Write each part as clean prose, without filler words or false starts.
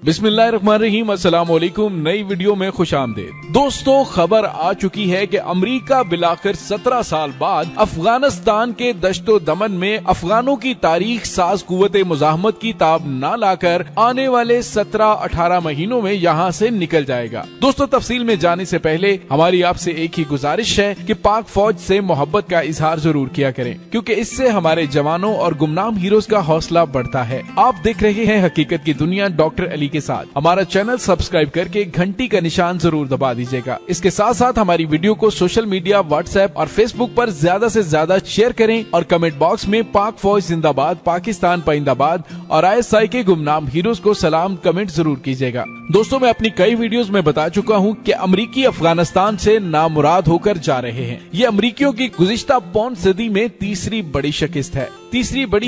बिस्मिल्लाहिर्रहमानिर्रहीम, अस्सलाम वालेकुम। नई वीडियो में खुशामदीद। दोस्तों, खबर आ चुकी है कि अमेरिका बिलाखिर 17 साल बाद अफगानिस्तान के दश्तो दमन में अफगानों की तारीख साज कुव्वत मुजाहमत की ताब न लाकर आने वाले 17-18 महीनों में यहाँ से निकल जाएगा। दोस्तों, तफसील में जाने से पहले हमारी आपसे एक ही गुजारिश है कि पाक फौज से मोहब्बत का इजहार जरूर किया करें, क्योंकि इससे हमारे जवानों और गुमनाम हीरोज का हौसला बढ़ता है। आप देख रहे हैं हकीकत की दुनिया डॉक्टर अली के साथ। हमारा चैनल सब्सक्राइब करके घंटी का निशान जरूर दबा दीजिएगा। इसके साथ साथ हमारी वीडियो को सोशल मीडिया, व्हाट्सएप और फेसबुक पर ज्यादा से ज्यादा शेयर करें और कमेंट बॉक्स में पाक फौज जिंदाबाद, पाकिस्तान पाइंदाबाद और ISI के गुमनाम हीरोज को सलाम कमेंट जरूर कीजिएगा। दोस्तों, मैं अपनी कई वीडियोस में बता चुका हूं कि अमरीकी अफगानिस्तान से नामुराद होकर जा रहे हैं। ये अमरीकियों की गुज़िश्ता पौन सदी में तीसरी बड़ी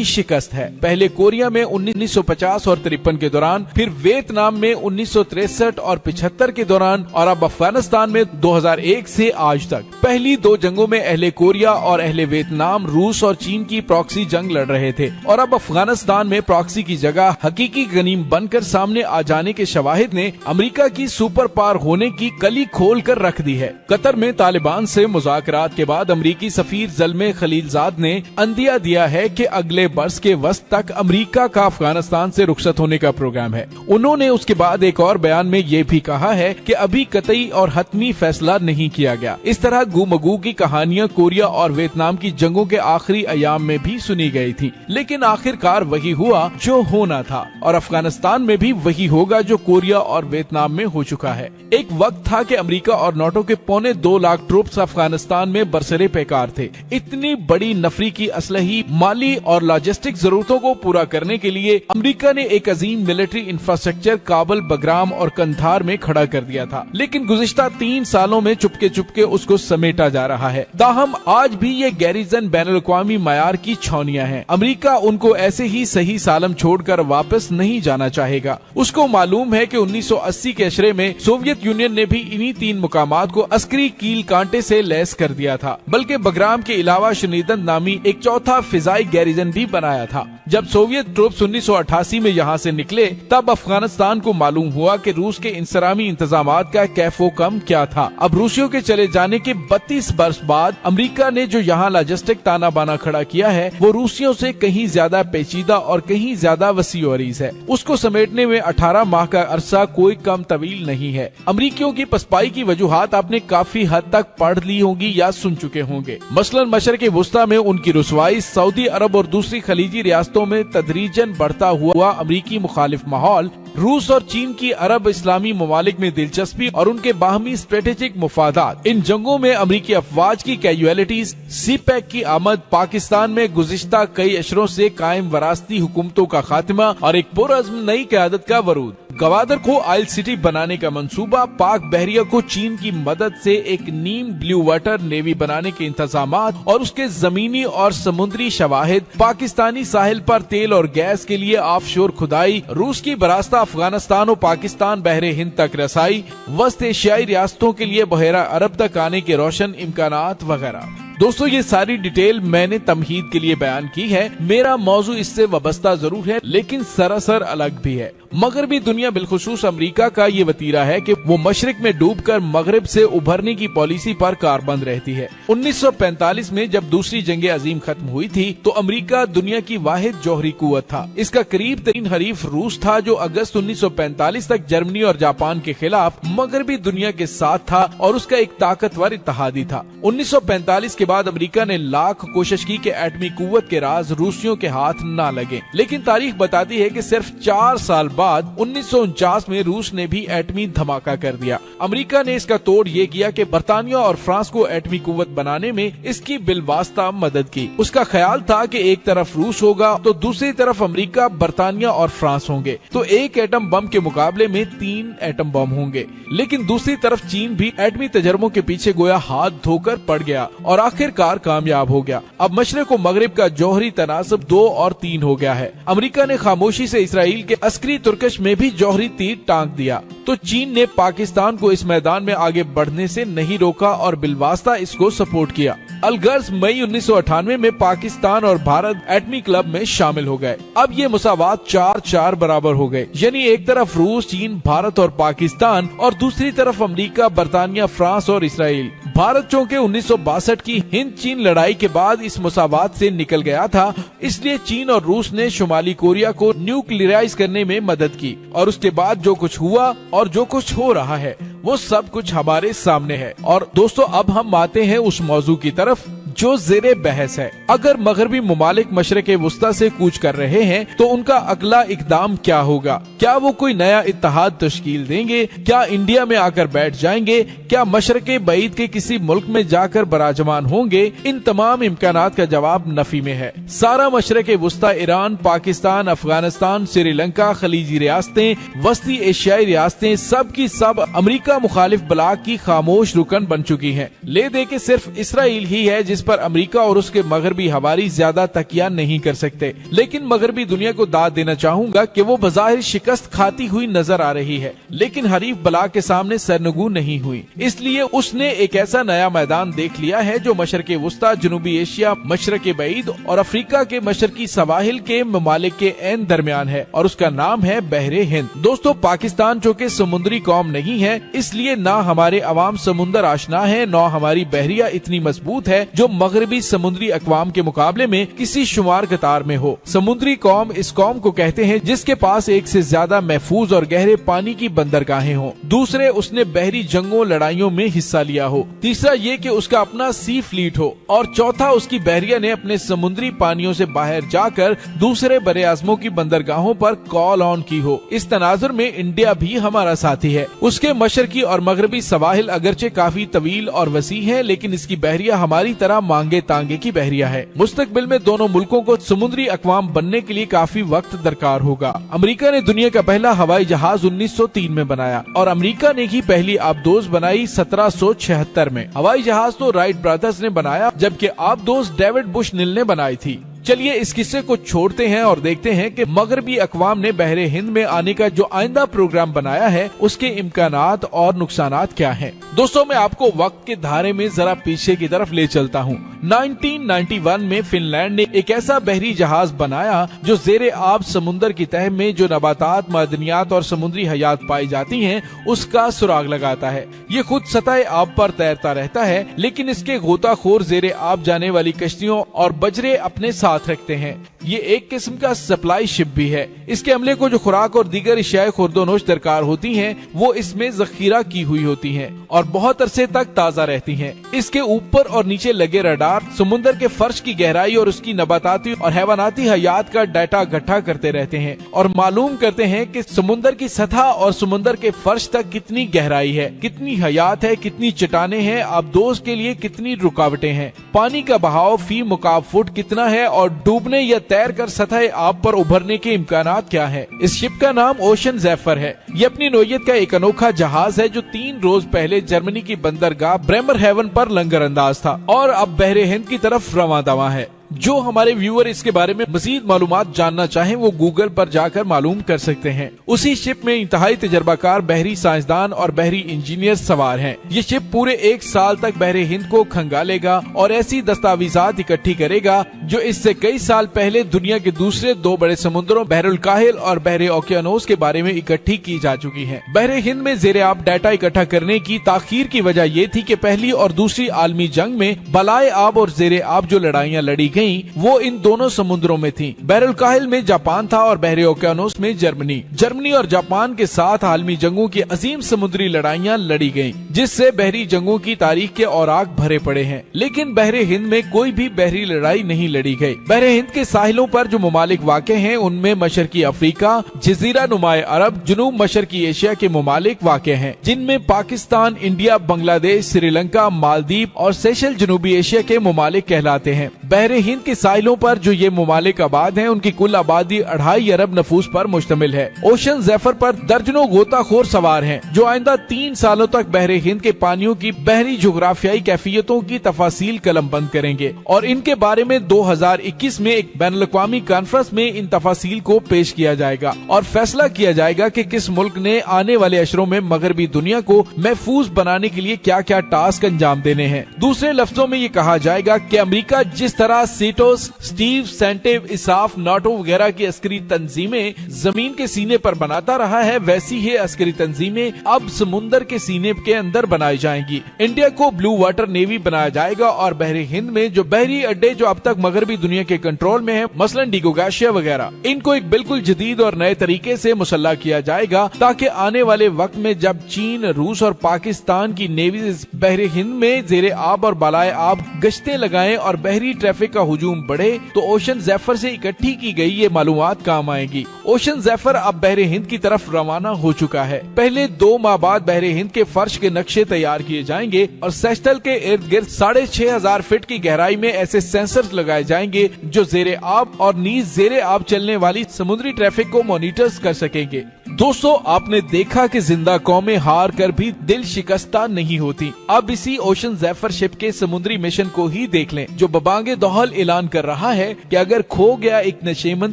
शिकस्त है। पहले कोरिया में 1950 और 53 के दौरान, फिर वियतनाम में 1963 और 75 के दौरान, और अब अफगानिस्तान में 2001 से आज तक। पहली दो जंगों में अहले कोरिया और अहले वियतनाम रूस और चीन की प्रॉक्सी जंग लड़ रहे थे, और अब अफगानिस्तान में प्रॉक्सी की जगह हकीकी गनीम बनकर सामने आ जाने के शवाहिद ने अमेरिका की सुपर पावर होने की कली खोल कर रख दी है। कतर में तालिबान से मुज़ाकरात के बाद अमरीकी सफीर ज़ल्मे खलीलजाद ने अंदिया दिया है कि अगले बरस के वस्त तक अमेरिका का अफगानिस्तान से रुखसत होने का प्रोग्राम है। उन्होंने उसके बाद एक और बयान में ये भी कहा है कि अभी कतई और हतमी फैसला नहीं किया गया। इस तरह गुमगू की कहानियां कोरिया और वियतनाम की जंगों के आखिरी अयाम में भी सुनी गई थी, लेकिन आखिरकार वही हुआ जो होना था, और अफगानिस्तान में भी वही होगा जो कोरिया और वियतनाम में हो चुका है। एक वक्त था कि अमेरिका और नाटो के 2.25 लाख ट्रूप्स अफगानिस्तान में बरसरे पैकार थे। इतनी बड़ी नफरी की असलही, माली और लॉजिस्टिक जरूरतों को पूरा करने के लिए अमेरिका ने एक अजीम मिलिट्री इंफ्रास्ट्रक्चर काबुल, बगराम और कंधार में खड़ा कर दिया था, लेकिन गुज़िश्ता 3 सालों में चुपके चुपके उसको समेटा जा रहा है। ताहम आज भी ये गैरिजन बैनुल-अक़वामी मयार की छावनियां हैं। अमेरिका उनको ऐसे ही सही सालम छोड़कर वापस नहीं जाना चाहेगा। उसको मालूम है कि 1980 के अशरे में सोवियत यूनियन ने भी इन्हीं 3 मुकामात को अस्करी कील कांटे से लैस कर दिया था, बल्कि बगराम के अलावा शनीदन नामी एक चौथा फिजाई गैरिजन भी बनाया था। जब सोवियत ट्रूप्स 1988 में यहाँ से निकले, तब अफगानिस्तान को मालूम हुआ कि रूस के इंसरामी इंतजामात का कैफो कम क्या था। अब रूसियों के चले जाने के 32 वर्ष बाद अमेरिका ने जो यहाँ लॉजिस्टिक ताना बाना खड़ा किया है, वो रूसियों से कहीं ज्यादा पेचीदा और कहीं ज्यादा वसी और अरीज है। उसको समेटने में 18 माह का अरसा कोई कम तवील नहीं है। अमरीकियों की पसपाई की वजूहात आपने काफी हद तक पढ़ ली होंगी या सुन चुके होंगे। मसलन मशरक़ वुस्ता में उनकी रुसवाई, सऊदी अरब और दूसरी खलीजी रियासतों में तदरीजन बढ़ता हुआ अमरीकी मुखालिफ माहौल, रूस और चीन की अरब इस्लामी ममालिक में दिलचस्पी और उनके बाहमी स्ट्रेटेजिक मुफादात, इन जंगों में अमरीकी अफवाज की कैजुअलिटीज, सीपैक की आमद, पाकिस्तान में गुज़िश्ता कई अशरों से कायम वरासती हुकूमतों का खात्मा और एक पुरअज़्म नई क़यादत का वरूद, गवादर को ऑयल सिटी बनाने का मंसूबा, पाक बहरिया को चीन की मदद से एक नीम ब्लू वाटर नेवी बनाने के इंतजामात और उसके जमीनी और समुद्री शवाहिद, पाकिस्तानी साहिल पर तेल और गैस के लिए ऑफशोर खुदाई, रूस की बरास्ता अफगानिस्तान और पाकिस्तान बहरे हिंद तक रसाई, वस्त एशियाई रियासतों के लिए बहरा अरब तक आने के रोशन इम्कानात वगैरह। दोस्तों, ये सारी डिटेल मैंने तमहीद के लिए बयान की है। मेरा मौजू इससे वाबस्ता जरूर है, लेकिन सरासर अलग भी है। मगरबी दुनिया, बिलखुसूस अमेरिका का ये वतीरा है कि वो मशरिक में डूबकर मगरिब से उभरने की पॉलिसी पर कारबंद रहती है। 1945 में जब दूसरी जंग अजीम खत्म हुई थी, तो अमेरिका दुनिया की वाहिद जौहरी कुव्वत था। इसका करीब तरीन हरीफ रूस था, जो अगस्त 1945 तक जर्मनी और जापान के खिलाफ मगरबी दुनिया के साथ था और उसका एक ताकतवर इत्तेहादी था। 1945 के बाद अमेरिका ने लाख कोशिश की कि एटमी कुव्वत के राज रूसियों के हाथ न लगे, लेकिन तारीख बताती है कि सिर्फ 4 साल बाद 1949 में रूस ने भी एटमी धमाका कर दिया। अमेरिका ने इसका तोड़ ये किया कि बरतानिया और फ्रांस को एटमी कुव्वत बनाने में इसकी बिलवास्ता मदद की। उसका ख्याल था कि एक तरफ रूस होगा तो दूसरी तरफ अमेरिका, बरतानिया और फ्रांस होंगे, तो एक एटम बम के मुकाबले में 3 एटम बम होंगे। लेकिन दूसरी तरफ चीन भी एटमी तजर्बों के पीछे गोया हाथ धोकर पड़ गया और आखिरकार कामयाब हो गया। अब मशरिक और मगरिब का जौहरी तनासब 2 और 3 हो गया है। अमेरिका ने खामोशी से इसराइल के अस्करी तुर्कश में भी जौहरी तीर टांग दिया, तो चीन ने पाकिस्तान को इस मैदान में आगे बढ़ने से नहीं रोका और बिलवास्ता इसको सपोर्ट किया। अलगर्ज मई 1998 में पाकिस्तान और भारत एटमी क्लब में शामिल हो गए। अब ये मुसावात 4-4 बराबर हो गए, यानी एक तरफ रूस, चीन, भारत और पाकिस्तान और दूसरी तरफ अमेरिका, बरतानिया, फ्रांस और इसराइल। भारत चूंकि 1962 की हिंद चीन लड़ाई के बाद इस मुसावात से निकल गया था, इसलिए चीन और रूस ने शुमाली कोरिया को न्यूक्लियराइज करने में मदद की और उसके बाद जो कुछ हुआ और जो कुछ हो रहा है वो सब कुछ हमारे सामने है। और दोस्तों, अब हम आते हैं उस मौजू की तरफ जो ज़ेरे बहस है। अगर मगरबी मुमालिक मशरक़े वुस्ता से कूच कर रहे हैं तो उनका अगला इकदाम क्या होगा? क्या वो कोई नया इत्तेहाद तश्कील देंगे? क्या इंडिया में आकर बैठ जाएंगे? क्या मशरक़े बईद के किसी मुल्क में जाकर बराजमान होंगे? इन तमाम इम्कानात का जवाब नफी में है। सारा मशरक़े वुस्ता, ईरान, पाकिस्तान, अफगानिस्तान, श्रीलंका, खलीजी रियासतें, वस्ती एशियाई रियासतें, सब की सब अमरीका मुखालिफ ब्लॉक की खामोश रुकन बन चुकी है। ले दे के सिर्फ इसराइल ही है जिस पर अमेरिका और उसके मगरबी हवारी ज्यादा तकिया नहीं कर सकते। लेकिन मगरबी दुनिया को दाद देना चाहूंगा कि वो बज़ाहिर शिकस्त खाती हुई नजर आ रही है, लेकिन हरीफ ब्लॉक के सामने सरनगू नहीं हुई। इसलिए उसने एक ऐसा नया मैदान देख लिया है जो मशरक़े वुस्ता, जनूबी एशिया, मशरक़े बईद और अफ्रीका के मशरकी सवाहिल के ममालिक के ऐन दरमियान है और उसका नाम है बहरे हिंद। दोस्तों, पाकिस्तान चूँकि समुद्री कौम नहीं है, इसलिए ना हमारे अवाम समुंदर आशना है, न हमारी बहरिया इतनी मजबूत है जो मगरबी समुद्री अक़वाम के मुकाबले में किसी शुमार कतार में हो। समुद्री कौम इस कौम को कहते हैं जिसके पास एक से ज्यादा महफूज और गहरे पानी की बंदरगाहें हो। दूसरे, उसने बहरी जंगों लड़ाइयों में हिस्सा लिया हो। तीसरा ये कि उसका अपना सी फ्लीट हो। और चौथा, उसकी बहरिया ने अपने समुद्री पानियों से बाहर जाकर दूसरे बड़े आज़मों की बंदरगाहों पर कॉल ऑन की हो। इस तनाजुर में इंडिया भी हमारा साथी है। उसके मशरकी और मगरबी सवाहिल अगरचे काफी तवील और वसी है, लेकिन इसकी बहरिया हमारी तरह मांगे तांगे की बहरिया है। मुस्तकबिल में दोनों मुल्कों को समुद्री अक़वाम बनने के लिए काफी वक्त दरकार होगा। अमेरिका ने दुनिया का पहला हवाई जहाज 1903 में बनाया और अमेरिका ने की पहली आबदोज बनाई 1776 में। हवाई जहाज तो राइट ब्रदर्स ने बनाया, जबकि आबदोज डेविड बुश निल ने बनाई थी। चलिए इस किस्से को छोड़ते हैं और देखते हैं कि मगरबी अक़वाम ने बहरे हिंद में आने का जो आइंदा प्रोग्राम बनाया है उसके इम्कानात और नुकसानात क्या हैं। दोस्तों, मैं आपको वक्त के धारे में जरा पीछे की तरफ ले चलता हूँ। 1991 में फिनलैंड ने एक ऐसा बहरी जहाज बनाया जो ज़ेरे आब समुंदर की तह में जो नबातात, मादनियात और समुद्री हयात पाई जाती हैं उसका सुराग लगाता है। ये खुद सतह आब पर तैरता रहता है, लेकिन इसके गोताखोर ज़ेरे आब जाने वाली कश्तियों और बजरे अपने साथ रखते हैं। ये एक किस्म का सप्लाई शिप भी है। इसके अमले को जो खुराक और दीगर इशियाए खुर्दोनोश दरकार होती हैं, वो इसमें जखीरा की हुई होती हैं और बहुत अरसे तक ताज़ा रहती हैं। इसके ऊपर और नीचे लगे रडार समुद्र के फर्श की गहराई और उसकी नबाताती और हैवानाती हयात का डाटा इकट्ठा करते रहते हैं और मालूम करते हैं कि समुद्र की सतह और समुद्र के फर्श तक कितनी गहराई है, कितनी हयात है, कितनी चट्टानें हैं, आबदोज के लिए कितनी रुकावटें हैं, पानी का बहाव फी मुकाब फुट कितना है और डूबने या तैर कर सतह आब पर उभरने के इम्कानात क्या है। इस शिप का नाम ओशन ज़ेफर है। ये अपनी नौयत का एक अनोखा जहाज है जो 3 रोज पहले जर्मनी की बंदरगाह ब्रेमरहेवन पर लंगर अंदाज था और अब बहरे हिंद की तरफ रवां दवा है। जो हमारे व्यूअर इसके बारे में मजीद मालूमात जानना चाहें वो गूगल पर जाकर मालूम कर सकते हैं। उसी शिप में इंतहाई तजर्बाकार बहरी साइंसदान और बहरी इंजीनियर सवार हैं। ये शिप पूरे 1 साल तक बहरे हिंद को खंगालेगा और ऐसी दस्तावेजात इकट्ठी करेगा जो इससे कई साल पहले दुनिया के दूसरे 2 बड़े समुद्रों बहरुल काहिल और बहरे ओकियानोस के बारे में इकट्ठी की जा चुकी है। बहरे हिंद में ज़ेरे आब डाटा इकट्ठा करने की ताखीर की वजह ये थी कि पहली और दूसरी आलमी जंग में बलाए आब और ज़ेरे आब जो लड़ाइयाँ लड़ी वो इन दोनों समुद्रों में थी। बहरुल काहिल में जापान था और बहरे ओकियानोस में जर्मनी और जापान के साथ आलमी जंगों की अजीम समुद्री लड़ाइयाँ लड़ी गयी, जिससे बहरी जंगों की तारीख के औराक भरे पड़े हैं। लेकिन बहरे हिंद में कोई भी बहरी लड़ाई नहीं लड़ी गयी। बहरे हिंद के साहिलों पर जो ममालिक वाक़े हैं उनमें मशरकी अफ्रीका, जजीरा नुमाए अरब, जुनूब मशरकी एशिया के ममालिक वाक़े हैं, जिनमें पाकिस्तान, इंडिया, बांग्लादेश, श्रीलंका, मालदीव और सेशल जनूबी एशिया के ममालिक कहलाते हैं। बहरे हिंद के साहिलों पर जो ये ममालिक आबाद हैं, उनकी कुल आबादी 2.5 अरब नफूस पर मुश्तमिल है। ओशन ज़ेफर पर दर्जनों गोताखोर सवार हैं, जो आइंदा 3 सालों तक बहरे हिंद के पानियों की बहरी जोग्राफियाई कैफियतों की तफासील कलमबंद करेंगे और इनके बारे में 2021 में एक बैनुल-अक़वामी कॉन्फ्रेंस में इन तफासील को पेश किया जाएगा और फैसला किया जाएगा कि किस मुल्क ने आने वाले अशरों में मगरबी दुनिया को महफूज बनाने के लिए क्या क्या टास्क अंजाम देने हैं। दूसरे लफ्जों में ये कहा जाएगा कि अमेरिका जिस तरह सीटोस, स्टीव, सेंटिव, इसाफ, नाटो वगैरह की अस्करी तंजीमें जमीन के सीने पर बनाता रहा है, वैसी ही अस्करी तंजीमें अब समुंदर के सीने के अंदर बनाई जाएंगी। इंडिया को ब्लू वाटर नेवी बनाया जाएगा और बहरे हिंद में जो बहरी अड्डे जो अब तक मगरबी दुनिया के कंट्रोल में हैं, मसलन डिगोगाशिया वगैरह, इनको एक बिल्कुल जदीद और नए तरीके से मुसल्ला किया जाएगा, ताकि आने वाले वक्त में जब चीन, रूस और पाकिस्तान की नेवीज बहरे हिंद में जेरे आब और बालाए आब गश्तें लगाएं और बहरी ट्रैफिक का हुजूम बढ़े, तो ओशन ज़ेफर से इकट्ठी की गई ये मालूमात काम आएगी। ओशन ज़ेफर अब बहरे हिंद की तरफ रवाना हो चुका है। पहले 2 माह बाद बहरे हिंद के फर्श के नक्शे तैयार किए जाएंगे और सेस्टल के इर्द गिर्द 6500 फीट की गहराई में ऐसे सेंसर्स लगाए जाएंगे जो जेरे आब और नीज जेरे आब चलने वाली समुद्री ट्रैफिक को मॉनिटर्स कर सकेंगे। दोस्तों, आपने देखा कि जिंदा कौमें हार कर भी दिल शिकस्ता नहीं होती। अब इसी ओशन ज़ेफर शिप के समुद्री मिशन को ही देख लें, जो बबांगे दोहल ऐलान कर रहा है कि अगर खो गया एक नशेमन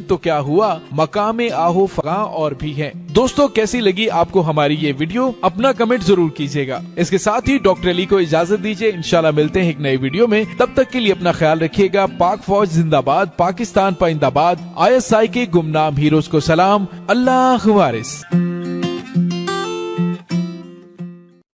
तो क्या हुआ, मकामे आहो फगा और भी है। दोस्तों, कैसी लगी आपको हमारी ये वीडियो? अपना कमेंट जरूर कीजिएगा। इसके साथ ही डॉक्टर अली को इजाजत दीजिए। इंशाल्लाह मिलते हैं एक नई वीडियो में। तब तक के लिए अपना ख्याल रखिएगा। पाक फौज जिंदाबाद, पाकिस्तान पाइंदाबाद। ISI के गुमनाम हीरोज को सलाम। अल्लाह वारिस।